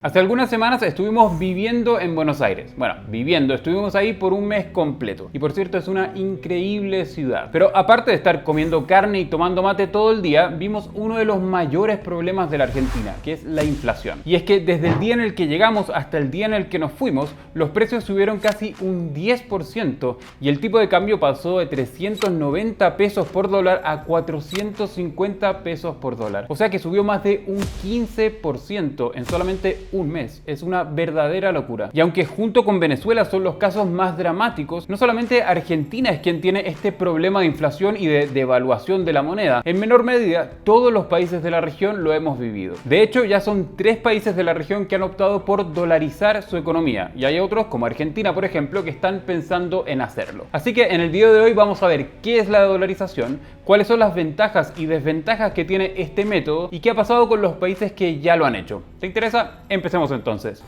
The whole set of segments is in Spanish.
Hace algunas semanas estuvimos viviendo en Buenos Aires. Bueno, estuvimos ahí por un mes completo. Y por cierto, es una increíble ciudad. Pero aparte de estar comiendo carne y tomando mate todo el día, vimos uno de los mayores problemas de la Argentina, que es la inflación. Y es que desde el día en el que llegamos hasta el día en el que nos fuimos, los precios subieron casi un 10% y el tipo de cambio pasó de 390 pesos por dólar a 450 pesos por dólar. O sea que subió más de un 15% en solamente un mes. Es una verdadera locura. Y aunque junto con Venezuela son los casos más dramáticos, no solamente Argentina es quien tiene este problema de inflación y de devaluación de la moneda. En menor medida, todos los países de la región lo hemos vivido. De hecho, ya son 3 países de la región que han optado por dolarizar su economía. Y hay otros, como Argentina, por ejemplo, que están pensando en hacerlo. Así que en el video de hoy vamos a ver qué es la dolarización, cuáles son las ventajas y desventajas que tiene este método y qué ha pasado con los países que ya lo han hecho. ¿Te interesa? Empecemos entonces.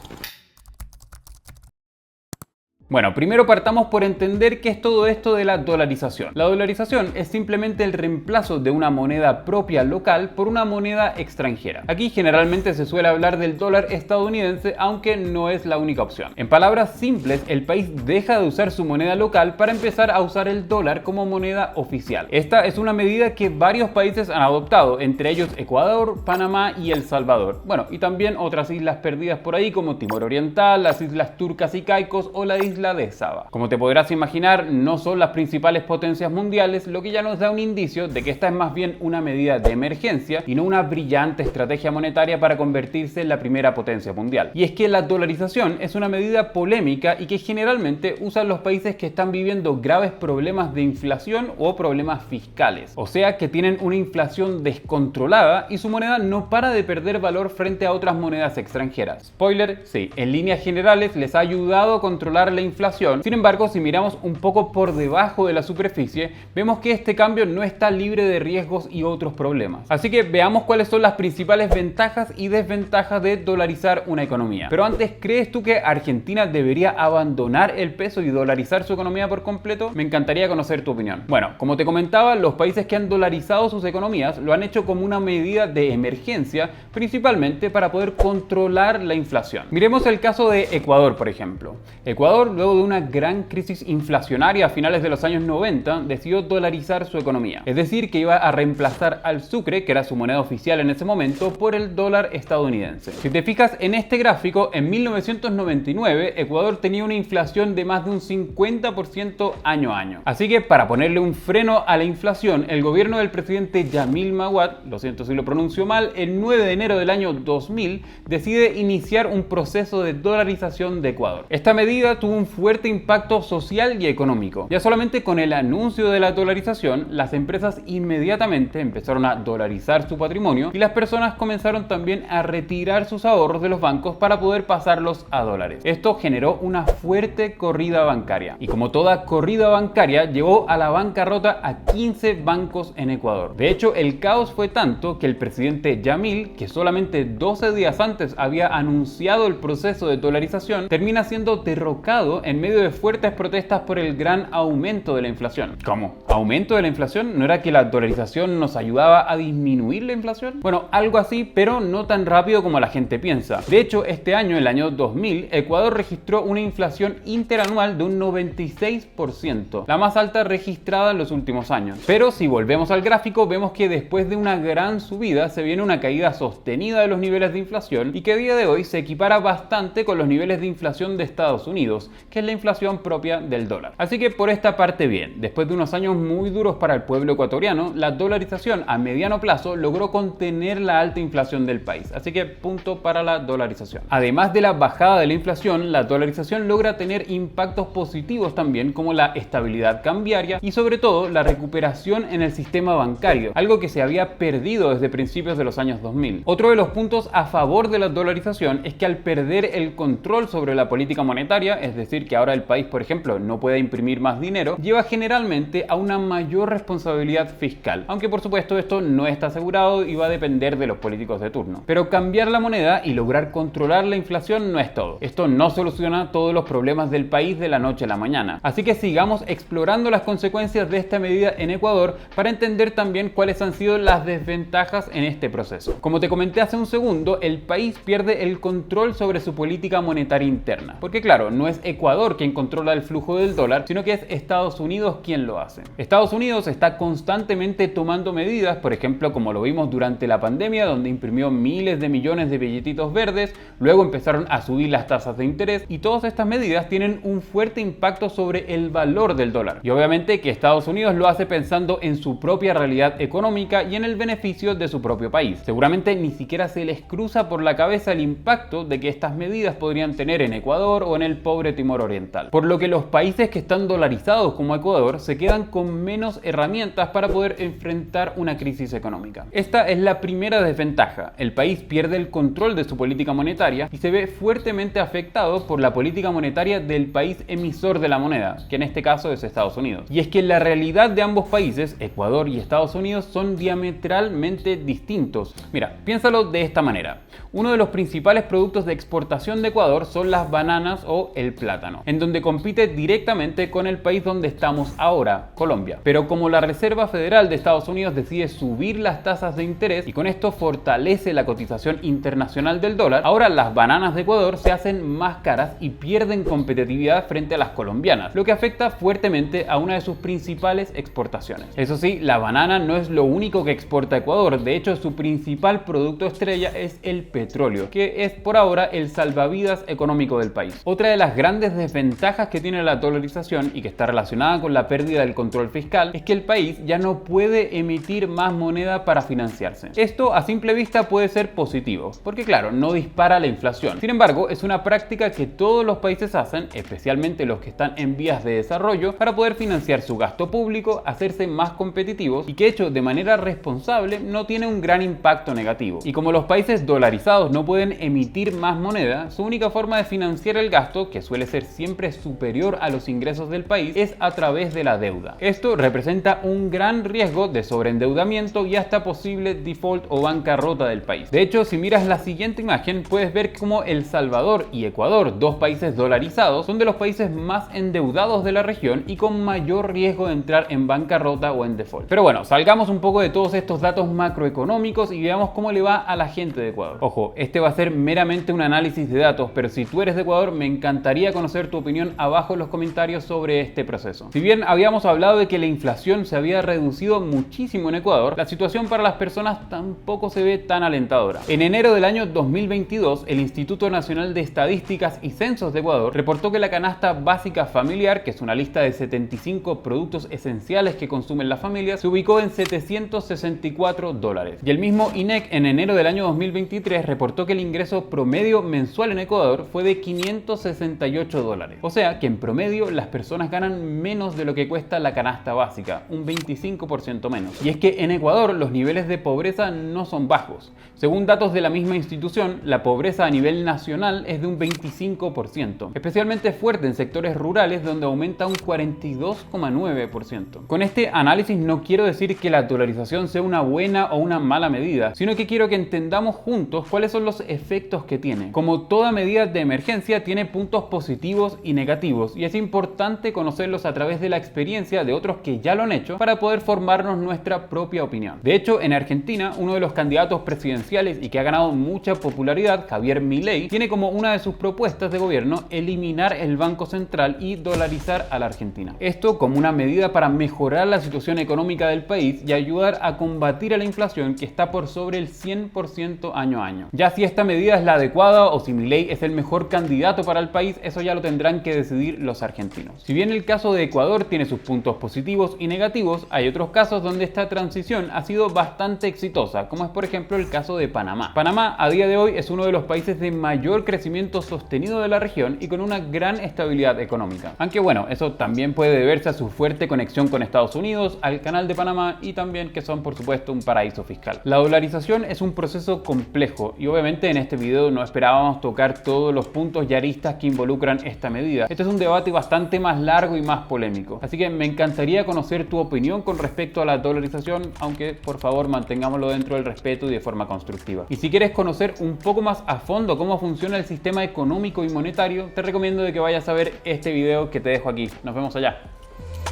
Bueno, primero partamos por entender qué es todo esto de la dolarización. La dolarización es simplemente el reemplazo de una moneda propia local por una moneda extranjera. Aquí generalmente se suele hablar del dólar estadounidense, aunque no es la única opción. En palabras simples, el país deja de usar su moneda local para empezar a usar el dólar como moneda oficial. Esta es una medida que varios países han adoptado, entre ellos Ecuador, Panamá y El Salvador. Bueno, y también otras islas perdidas por ahí como Timor Oriental, las Islas Turcas y Caicos o la isla de Saba. Como te podrás imaginar, no son las principales potencias mundiales, lo que ya nos da un indicio de que esta es más bien una medida de emergencia y no una brillante estrategia monetaria para convertirse en la primera potencia mundial. Y es que la dolarización es una medida polémica y que generalmente usan los países que están viviendo graves problemas de inflación o problemas fiscales. O sea que tienen una inflación descontrolada y su moneda no para de perder valor frente a otras monedas extranjeras. Spoiler, sí, en líneas generales les ha ayudado a controlar la inflación. Sin embargo, si miramos un poco por debajo de la superficie, vemos que este cambio no está libre de riesgos y otros problemas. Así que veamos cuáles son las principales ventajas y desventajas de dolarizar una economía. Pero antes, ¿crees tú que Argentina debería abandonar el peso y dolarizar su economía por completo? Me encantaría conocer tu opinión. Bueno, como te comentaba, los países que han dolarizado sus economías lo han hecho como una medida de emergencia, principalmente para poder controlar la inflación. Miremos el caso de Ecuador, por ejemplo. Ecuador, luego de una gran crisis inflacionaria a finales de los años 90, decidió dolarizar su economía. Es decir, que iba a reemplazar al sucre, que era su moneda oficial en ese momento, por el dólar estadounidense. Si te fijas en este gráfico, en 1999 Ecuador tenía una inflación de más de un 50% año a año. Así que para ponerle un freno a la inflación, el gobierno del presidente Yamil Maguad, lo siento si lo pronuncio mal, el 9 de enero del año 2000 decide iniciar un proceso de dolarización de Ecuador. Esta medida tuvo un fuerte impacto social y económico. Ya solamente con el anuncio de la dolarización, las empresas inmediatamente empezaron a dolarizar su patrimonio y las personas comenzaron también a retirar sus ahorros de los bancos para poder pasarlos a dólares. Esto generó una fuerte corrida bancaria y, como toda corrida bancaria, llevó a la bancarrota a 15 bancos en Ecuador. De hecho, el caos fue tanto que el presidente Yamil, que solamente 12 días antes había anunciado el proceso de dolarización, termina siendo derrocado en medio de fuertes protestas por el gran aumento de la inflación. ¿Cómo? ¿Aumento de la inflación? ¿No era que la dolarización nos ayudaba a disminuir la inflación? Bueno, algo así, pero no tan rápido como la gente piensa. De hecho, este año, el año 2000, Ecuador registró una inflación interanual de un 96%, la más alta registrada en los últimos años. Pero si volvemos al gráfico, vemos que después de una gran subida se viene una caída sostenida de los niveles de inflación y que a día de hoy se equipara bastante con los niveles de inflación de Estados Unidos, que es la inflación propia del dólar. Así que por esta parte bien, después de unos años muy duros para el pueblo ecuatoriano, la dolarización a mediano plazo logró contener la alta inflación del país. Así que punto para la dolarización. Además de la bajada de la inflación, la dolarización logra tener impactos positivos también, como la estabilidad cambiaria y sobre todo la recuperación en el sistema bancario, algo que se había perdido desde principios de los años 2000. Otro de los puntos a favor de la dolarización es que al perder el control sobre la política monetaria, es decir, decir que ahora el país, por ejemplo, no puede imprimir más dinero, lleva generalmente a una mayor responsabilidad fiscal. Aunque por supuesto esto no está asegurado y va a depender de los políticos de turno. Pero cambiar la moneda y lograr controlar la inflación no es todo. Esto no soluciona todos los problemas del país de la noche a la mañana. Así que sigamos explorando las consecuencias de esta medida en Ecuador para entender también cuáles han sido las desventajas en este proceso. Como te comenté hace un segundo, el país pierde el control sobre su política monetaria interna. Porque claro, no es Ecuador quien controla el flujo del dólar, sino que es Estados Unidos quien lo hace. Estados Unidos está constantemente tomando medidas, por ejemplo, como lo vimos durante la pandemia, donde imprimió miles de millones de billetitos verdes, luego empezaron a subir las tasas de interés y todas estas medidas tienen un fuerte impacto sobre el valor del dólar. Y obviamente que Estados Unidos lo hace pensando en su propia realidad económica y en el beneficio de su propio país. Seguramente ni siquiera se les cruza por la cabeza el impacto de que estas medidas podrían tener en Ecuador o en el pobre Timor Oriental. Por lo que los países que están dolarizados como Ecuador se quedan con menos herramientas para poder enfrentar una crisis económica. Esta es la primera desventaja. El país pierde el control de su política monetaria y se ve fuertemente afectado por la política monetaria del país emisor de la moneda, que en este caso es Estados Unidos. Y es que la realidad de ambos países, Ecuador y Estados Unidos, son diametralmente distintos. Mira, piénsalo de esta manera. Uno de los principales productos de exportación de Ecuador son las bananas o el plátano, en donde compite directamente con el país donde estamos ahora, Colombia. Pero como la Reserva Federal de Estados Unidos decide subir las tasas de interés y con esto fortalece la cotización internacional del dólar, ahora las bananas de Ecuador se hacen más caras y pierden competitividad frente a las colombianas, lo que afecta fuertemente a una de sus principales exportaciones. Eso sí, la banana no es lo único que exporta Ecuador. De hecho, su principal producto estrella es el petróleo, que es por ahora el salvavidas económico del país. Otra de las grandes desventajas que tiene la dolarización y que está relacionada con la pérdida del control fiscal es que el país ya no puede emitir más moneda para financiarse. Esto a simple vista puede ser positivo, porque claro, no dispara la inflación. Sin embargo, es una práctica que todos los países hacen, especialmente los que están en vías de desarrollo, para poder financiar su gasto público, hacerse más competitivos y que hecho de manera responsable no tiene un gran impacto negativo. Y como los países dolarizados no pueden emitir más moneda, su única forma de financiar el gasto, que suele ser siempre superior a los ingresos del país, es a través de la deuda. Esto representa un gran riesgo de sobreendeudamiento y hasta posible default o bancarrota del país. De hecho, si miras la siguiente imagen, puedes ver cómo El Salvador y Ecuador, dos países dolarizados, son de los países más endeudados de la región y con mayor riesgo de entrar en bancarrota o en default. Pero bueno, salgamos un poco de todos estos datos macroeconómicos y veamos cómo le va a la gente de Ecuador. Ojo, este va a ser meramente un análisis de datos, pero si tú eres de Ecuador, me encantaría conocer tu opinión abajo en los comentarios sobre este proceso. Si bien habíamos hablado de que la inflación se había reducido muchísimo en Ecuador, la situación para las personas tampoco se ve tan alentadora. En enero del año 2022, el Instituto Nacional de Estadísticas y Censos de Ecuador reportó que la canasta básica familiar, que es una lista de 75 productos esenciales que consumen las familias, se ubicó en $764. Y el mismo INEC en enero del año 2023 reportó que el ingreso promedio mensual en Ecuador fue de $568. O sea que en promedio las personas ganan menos de lo que cuesta la canasta básica, un 25% menos. Y es que en Ecuador los niveles de pobreza no son bajos. Según datos de la misma institución, la pobreza a nivel nacional es de un 25%, especialmente fuerte en sectores rurales donde aumenta un 42,9%. Con este análisis no quiero decir que la dolarización sea una buena o una mala medida, sino que quiero que entendamos juntos cuáles son los efectos que tiene. Como toda medida de emergencia tiene puntos positivos y negativos y es importante conocerlos a través de la experiencia de otros que ya lo han hecho para poder formarnos nuestra propia opinión. De hecho, en Argentina, uno de los candidatos presidenciales y que ha ganado mucha popularidad, Javier Milei, tiene como una de sus propuestas de gobierno eliminar el Banco Central y dolarizar a la Argentina. Esto como una medida para mejorar la situación económica del país y ayudar a combatir a la inflación que está por sobre el 100% año a año. Ya si esta medida es la adecuada o si Milei es el mejor candidato para el país, eso ya lo tendrán que decidir los argentinos. Si bien el caso de Ecuador tiene sus puntos positivos y negativos, hay otros casos donde esta transición ha sido bastante exitosa, como es por ejemplo el caso de Panamá. Panamá a día de hoy es uno de los países de mayor crecimiento sostenido de la región y con una gran estabilidad económica. Aunque bueno, eso también puede deberse a su fuerte conexión con Estados Unidos, al Canal de Panamá y también que son por supuesto un paraíso fiscal. La dolarización es un proceso complejo tiempo. Y obviamente en este video no esperábamos tocar todos los puntos y aristas que involucran esta medida. Este es un debate bastante más largo y más polémico. Así que me encantaría conocer tu opinión con respecto a la dolarización, aunque por favor mantengámoslo dentro del respeto y de forma constructiva. Y si quieres conocer un poco más a fondo cómo funciona el sistema económico y monetario, te recomiendo de que vayas a ver este video que te dejo aquí. Nos vemos allá.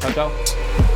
Chao, chao.